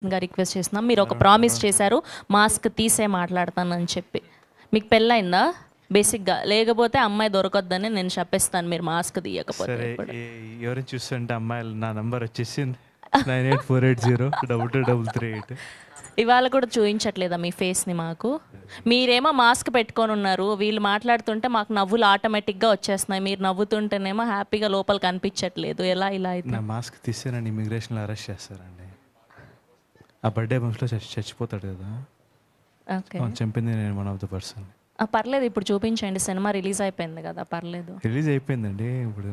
గా రిక్వెస్ట్ చేస్తున్నాం. మీరు ఒక ప్రామిస్ చేశారు మాస్క్ తీసే మాట్లాడతానని చెప్పి. మీకు పెళ్ళయిందా బేసిక్గా? లేకపోతే అమ్మాయి దొరకొద్దని నేను చెప్పేస్తాను మీరు మాస్క్ తీయకపోతే. సరే, ఎవరిని చూస్తుంటే అమ్మాయిలు నా నంబర్ వచ్చేసి 9848022238. ఇవాళ కూడా చూపించట్లేదా మీ ఫేస్ని మాకు? మీరేమో మాస్క్ పెట్టుకొని ఉన్నారు, వీళ్ళు మాట్లాడుతుంటే మాకు నవ్వులు ఆటోమేటిక్గా వచ్చేస్తున్నాయి. మీరు నవ్వుతుంటేనేమో హ్యాపీగా లోపల కనిపించట్లేదు. ఎలా ఇలా అయితే? నా మాస్క్ తీస్తే నన్ను ఇమిగ్రేషన్లో అరెస్ట్ చేస్తారండి. ఆ బర్త్డే బంప్స్లో చచ్చిపోతాడు కదా, ఓకే, చంపింది నేను వన్ ఆఫ్ ద పర్సన్. పర్లేదు, ఇప్పుడు చూపించండి. సినిమా రిలీజ్ అయిపోయింది కదా, పర్లేదు. రిలీజ్ అయిపోయిందండి ఇప్పుడు.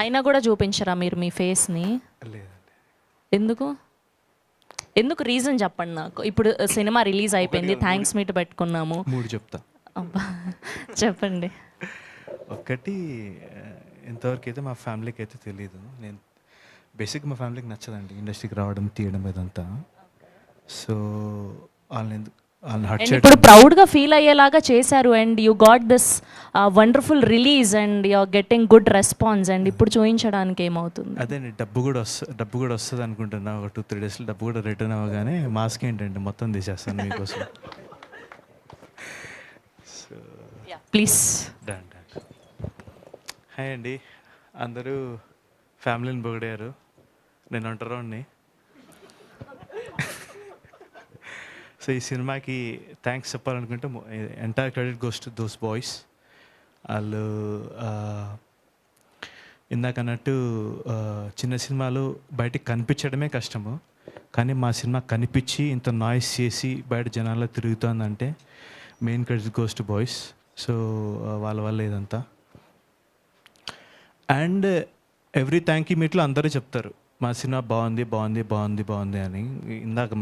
అయినా కూడా చూపించరా మీరు మీ ఫేస్ని? లేదండి. ఎందుకు? ఎందుకు రీజన్ చెప్పండి నాకు. ఇప్పుడు సినిమా రిలీజ్ అయిపోయింది, థ్యాంక్స్ మీట్ పెట్టుకున్నాము. 3 చెప్తా. అబ్బా, చెప్పండి. ఒకటి, ఇంతవరకు అయితే మా ఫ్యామిలీకి అయితే తెలీదు. నేను బేసిక్ మా ఫ్యామిలీకి నచ్చదండి ఇండస్ట్రీకి రావడం తీయడం ఇదంతా. సో వాళ్ళని హర్ట్ అండ్ చేయడం. ఇప్పుడు ప్రౌడ్గా ఫీల్ అయ్యేలాగా చేశారు. And you got this wonderful release and you are getting good response. And ఇప్పుడు చూపించడానికి ఏమవుతుంది? అదే డబ్బు కూడా వస్తుంది అనుకుంటున్నా. ఒక 2-3 డేస్లో డబ్బు కూడా రిటర్న్ అవ్వగానే మాస్క్ ఏంటంటే మొత్తం తీసేస్తాను మీకోసం. So please. డన్. హాయ్ అండి, అందరూ ఫ్యామిలీని పొగిడారు, నేను ఒంటరివాడిని. సో ఈ సినిమాకి థ్యాంక్స్ చెప్పాలనుకుంటే entire credit goes to those boys. వాళ్ళు ఇందాక అన్నట్టు చిన్న సినిమాలు బయటికి కనిపించడమే కష్టము, కానీ మా సినిమా కనిపించి ఇంత నాయిస్ చేసి బయట జనాల్లో తిరుగుతుందంటే main credit goes to boys. So వాళ్ళ వల్ల ఇదంతా. అండ్ ఎవ్రీ థ్యాంక్ యూ మీట్లో అందరూ చెప్తారు మా సినిమా బాగుంది బాగుంది బాగుంది బాగుంది అని. ఇందాక